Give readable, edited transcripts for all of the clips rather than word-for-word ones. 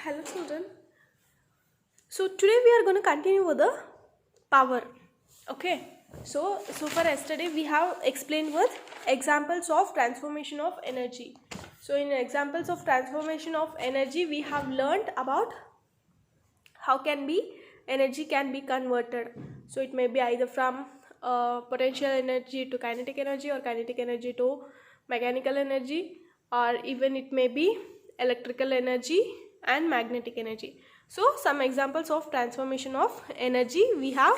Hello children. So today we are going to continue with the power. Okay. So for yesterday we have explained with examples of transformation of energy. So in examples of transformation of energy we have learned about how energy can be converted. So it may be either from potential energy to kinetic energy, or kinetic energy to mechanical energy, or even it may be electrical energy and magnetic energy. So some examples of transformation of energy we have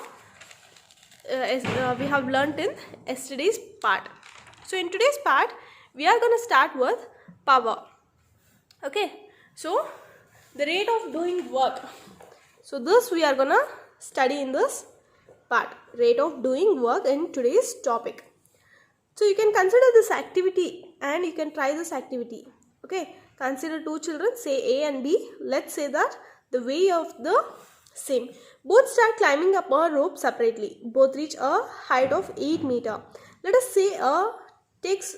learnt in yesterday's part. So in today's part we are going to start with power. Okay, so the rate of doing work. So this we are going to study in this part, rate of doing work in today's topic. So you can consider this activity and you can try this activity. Okay, consider two children, say A and B. Let's say that the way of the same. Both start climbing up a rope separately. Both reach a height of 8 meters. Let us say A takes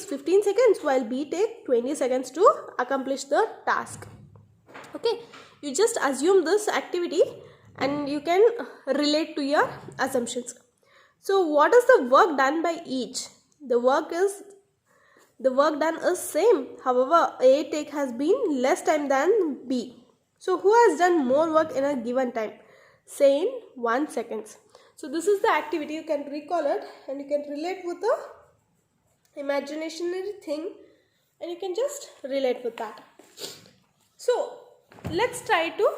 15 seconds while B takes 20 seconds to accomplish the task. Okay, you just assume this activity and you can relate to your assumptions. So what is the work done by each? The work done is same. However, A take has been less time than B. So who has done more work in a given time? Say in 1 second. So this is the activity. You can recall it and you can relate with the imaginary thing and you can just relate with that. So let's try to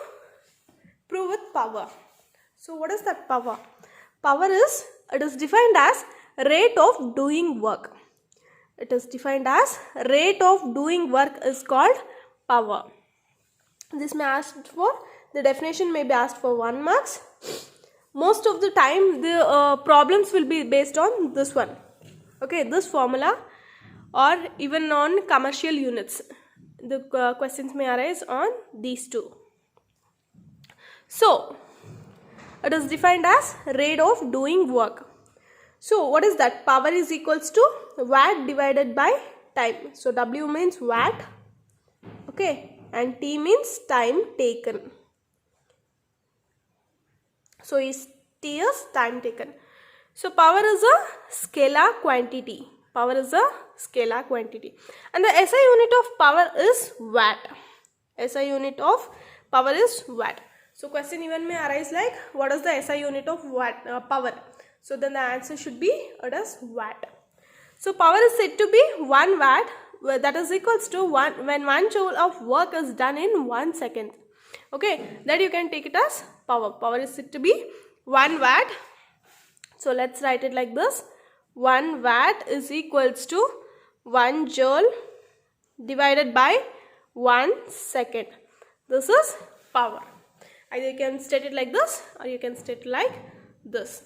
prove with power. So what is that power? Power is defined as rate of doing work. It is defined as rate of doing work is called power. This may ask for, the definition may be asked for 1 marks. Most of the time the problems will be based on this one. Okay, this formula, or even on commercial units. The questions may arise on these two. So it is defined as rate of doing work. So what is that? Power is equals to watt divided by time. So W means watt, okay, and T means time taken. So T is time taken. So power is a scalar quantity. Power is a scalar quantity. And the SI unit of power is watt. SI unit of power is watt. So question even may arise like, what is the SI unit of watt, power? So then the answer should be, it is watt. So power is said to be 1 watt, that is equals to when 1 joule of work is done in 1 second. Okay, that you can take it as power. Power is said to be 1 watt. So let's write it like this. 1 watt is equals to 1 joule divided by 1 second. This is power. Either you can state it like this or you can state it like this.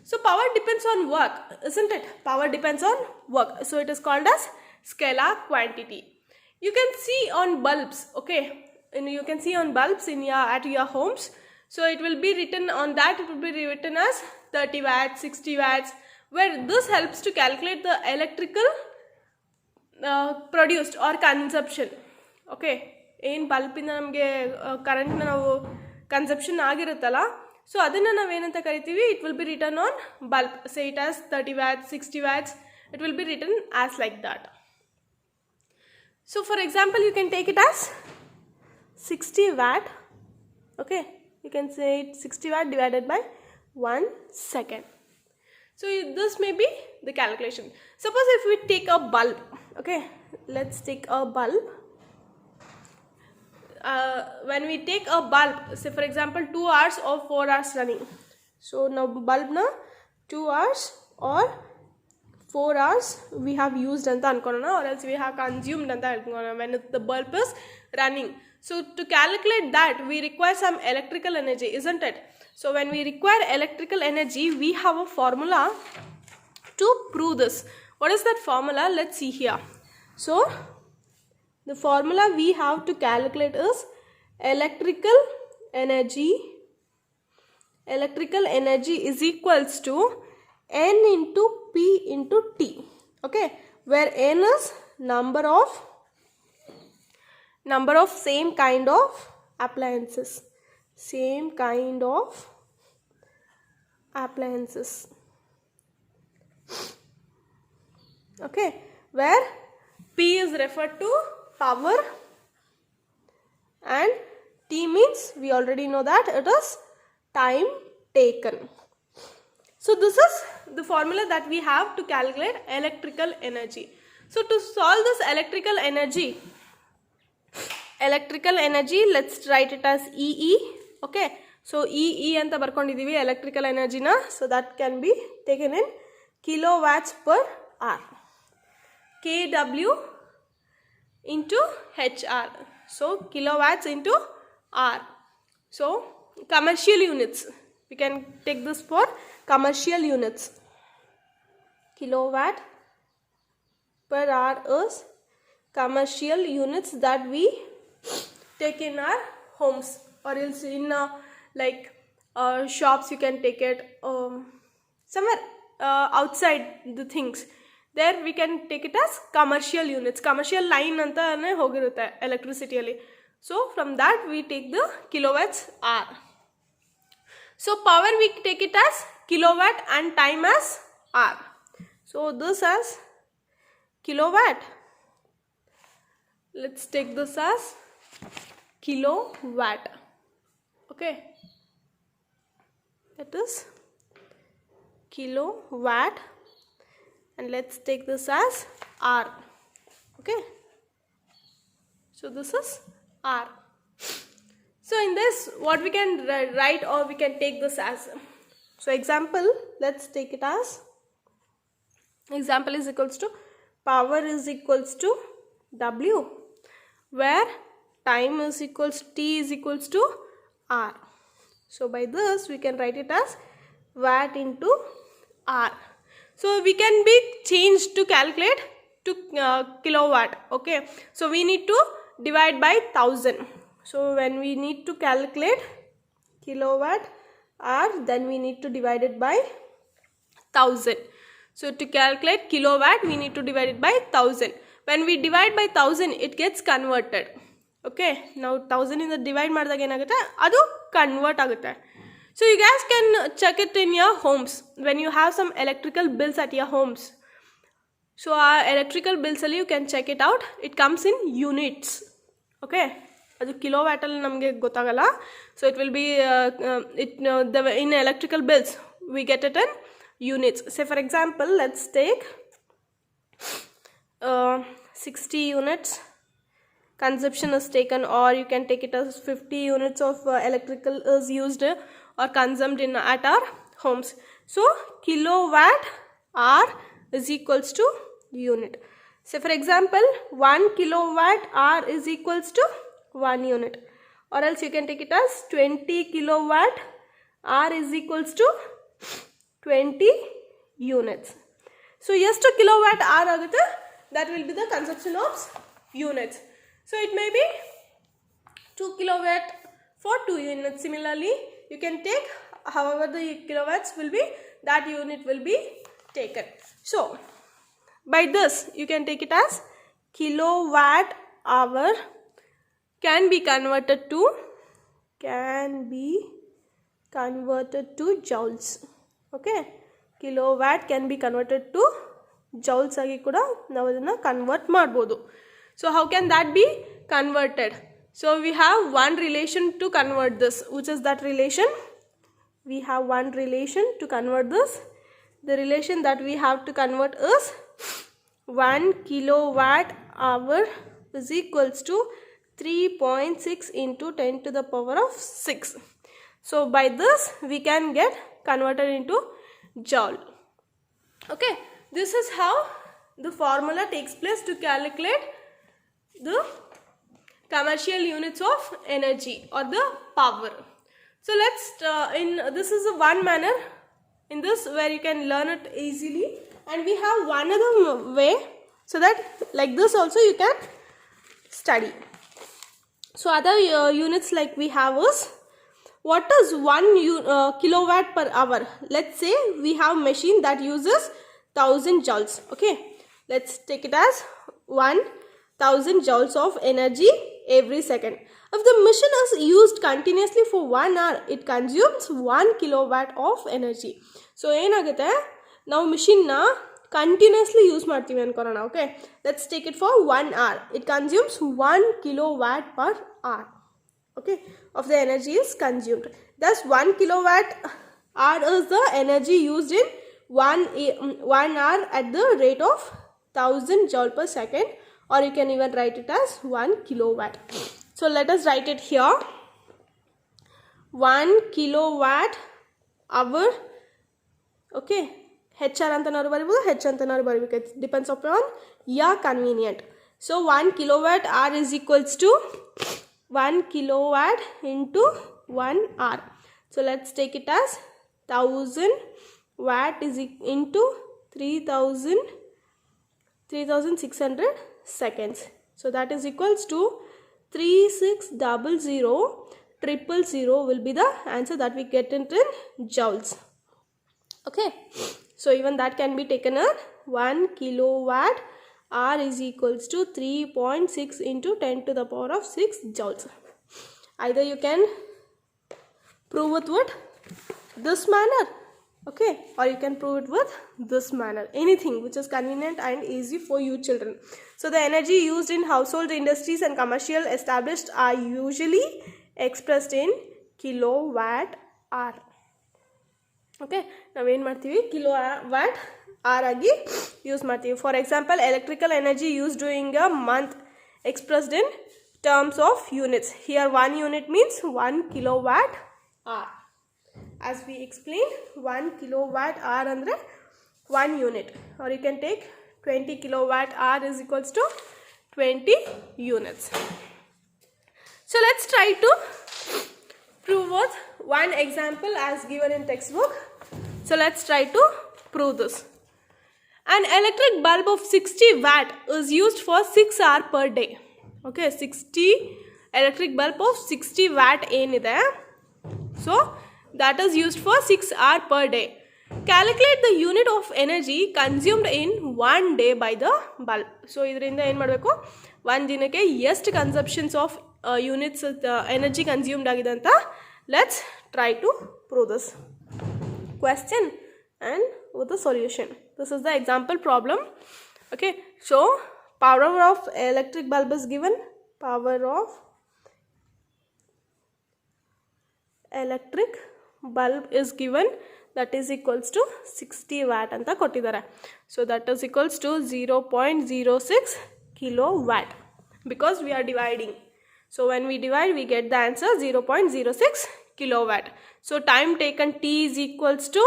So power depends on work, isn't it? Power depends on work. So it is called as scalar quantity. You can see on bulbs, okay? And you can see on bulbs at your homes. So it will be written on that, it will be written as 30 watts, 60 watts, where this helps to calculate the electrical produced or consumption. Okay, in bulb in namge current na consumption ಆಗಿರುತ್ತಲ್ಲ, so ಅದನ್ನ ನಾವು ಏನಂತ ಕರಿತೀವಿ, it will be written on bulb, say it as 30 watts, 60 watts, it will be written as like that. So for example, you can take it as 60 watt, okay, you can say it 60 watt divided by 1 second. So this may be the calculation. Suppose if we take a bulb, okay, let's take a bulb. When we take a bulb, say for example 2 hours or 4 hours running. So now bulb na 2 hours or 4 hours we have used anta ankonana, or else we have consumed anta ankonana when the bulb is running. So to calculate that we require some electrical energy, isn't it? So when we require electrical energy, we have a formula to prove this. What is that formula? Let's see here. So the formula we have to calculate is electrical energy. Electrical energy is equals to N into P into T. Okay, where N is number number of same kind of appliances, same kind of appliances. Okay, where P is referred to power and T means we already know that it is time taken. So this is the formula that we have to calculate electrical energy. So to solve this electrical energy, let's write it as EE. Okay, so EE anta barkondidivi electrical energy na, so that can be taken in kilowatts per hour, kW into HR, so kilowatts into hour. So commercial units, we can take this for commercial units. Kilowatt per hour is commercial units that we take in our homes, or else in like shops you can take it, somewhere outside the things, there we can take it as commercial units. Commercial line antane hogirutte electricity alli, so from that we take the kilowatts hour. So power we take it as kilowatt and time as hour. So this as kilowatt, let's take this as kilowatt. Okay, that is kilowatt, and let's take this as hour. Okay, so this is hour. So in this, what we can write, or we can take this as, so example, let's take it as, example is equals to power is equals to W, where time is equals to T is equals to R. So by this we can write it as watt into hour. So we can be changed to calculate to kilowatt. Okay, so we need to divide by 1000. So when we need to calculate kilowatt hour, then we need to divide it by 1000. So to calculate kilowatt, we need to divide it by 1000. When we divide by 1000, it gets converted. Okay, now 1000 in the divide ಮಾಡಿದಾಗ ಏನಾಗುತ್ತೆ, ಅದು convert ಆಗುತ್ತೆ. So you guys can check it in your homes when you have some electrical bills at your homes. So our electrical bills you can check it out. It comes in units. Okay, ಅದು kilowatt ಅಲ್ಲಿ ನಮಗೆ ಗೊತ್ತಾಗಲ್ಲ. So it will be in electrical bills we get it in units. Say for example, let's take 60 units consumption is taken, or you can take it as 50 units of electrical is used or consumed in at our homes. So kilowatt hour is equals to unit. So for example, 1 kilowatt hour is equals to 1 unit, or else you can take it as 20 kilowatt hour is equals to 20 units. So ಎಷ್ಟು kilowatt hour ಆಗುತ್ತೆ, that will be the consumption of units. So it may be 2 kilowatt for 2 units. Similarly, you can take however the kilowatts will be, that unit will be taken. So by this you can take it as kilowatt hour can be converted to joules. Okay, kilowatt can be converted to joules agi kuda ನಾವು ಅದನ್ನ convert ಮಾಡಬಹುದು. So how can that be converted? So we have one relation to convert this. Which is that relation? We have one relation to convert this. The relation that we have to convert is 1 kilowatt hour is equals to 3.6 into 10 to the power of 6. So by this we can get converted into joule. Okay, this is how the formula takes place to calculate the commercial units of energy or the power. So let's this is a one manner in this where you can learn it easily, and we have one other way, so that like this also you can study. So other units like we have is, what is 1 kilowatt per hour? Let's say we have machine that uses 1000 joules. Okay, let's take it as 1000 joules of energy every second. If the machine is used continuously for 1 hour, it consumes 1 kilowatt of energy. So ಏನಾಗುತ್ತೆ, ನಾವು ಮಿಷಿನ್ನ continuously use ಮಾಡ್ತೀವಿ ಅನ್ಕೊಳ್ಳೋಣ. Okay, let's take it for 1 hour. It consumes 1 kilowatt per hour. Okay, of the energy is consumed. Thus 1 kilowatt hour is the energy used in 1 hour at the rate of 1000 joule per second, or you can even write it as 1 kilowatt. So let us write it here. 1 kilowatt hour. Okay, HR antanaru baribadu, H antanaru baribadu. It depends upon your convenient. So 1 kilowatt hour is equals to 1 kilowatt into 1 hour. So let's take it as 1000 watt is into 3600 seconds. So that is equals to 3600,000 will be the answer that we get in joules. Okay, so even that can be taken as 1 kilowatt hour is equals to 3.6 into 10 to the power of 6 joules. Either you can prove it with this manner, okay, or you can prove it with this manner. Anything which is convenient and easy for you children. So the energy used in household industries and commercial established are usually expressed in kilowatt hour. Okay, ನಾವೇನು ಮಾಡ್ತೀವಿ, kilowatt hour ಆಗಿ use ಮಾಡ್ತೀವಿ. For example, electrical energy use during a month expressed in terms of units. Here 1 unit means 1 kilowatt hour. As we explained, 1 kilowatt hour andre 1 unit, or you can take 20 kilowatt hour is equals to 20 units. So let's try to prove with one example as given in textbook. So let's try to prove this. An electric bulb of 60 watt is used for 6 hours per day. Okay, 60 electric bulb of 60 watt ಏನಿದೆ, so that is used for 6 hours per day. Calculate the unit of energy consumed in 1 day by the bulb. So ಇದರಿಂದ ಏನು ಮಾಡಬೇಕು, ಒಂದು ದಿನಕ್ಕೆ ಎಷ್ಟು consumptions of units energy consumed ಆಗಿದೆ ಅಂತ let's try to prove this question and with the solution. This is the example problem. Okay, so power of electric bulb is given. Power of electric bulb is given, that is equals to 60 watt anta kottidare. So that is equals to 0.06 kilowatt, because we are dividing. So when we divide, we get the answer 0.06 kilowatt. So time taken T is equals to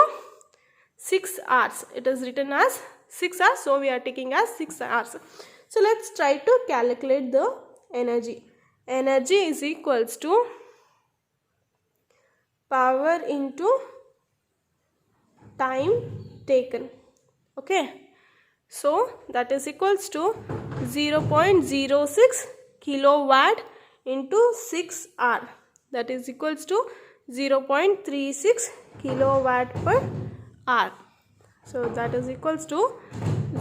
6 hours. It is written as 6 hours, so we are taking as 6 hours. So let's try to calculate the energy. Energy is equals to power into time taken. Okay, so that is equals to 0.06 kilowatt into 6 hour, that is equals to 0.36 kilowatt per hour. So that is equals to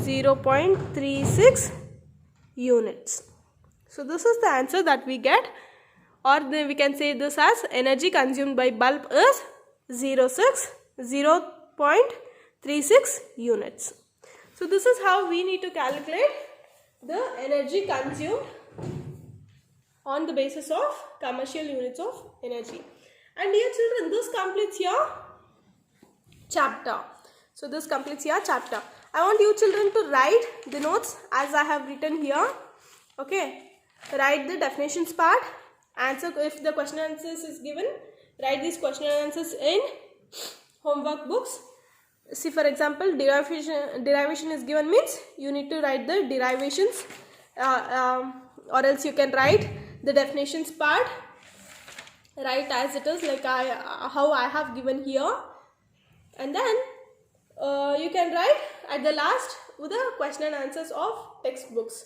0.36 units. So this is the answer that we get, or we can say this as energy consumed by bulb is 0.36 units. So this is how we need to calculate the energy consumed on the basis of commercial units of energy. And dear children, this completes your chapter. So this completes your chapter. I want you children to write the notes as I have written here. Okay, write the definitions part. Answer if the question answers is given. Write these question answers in homework books. See, for example, derivation is given means you need to write the derivations, or else you can write the definitions part. Write as it is, like how I have given here, and then you can write at the last with the question and answers of textbooks.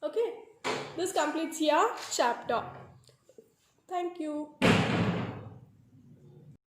Okay, this completes your chapter. Thank you.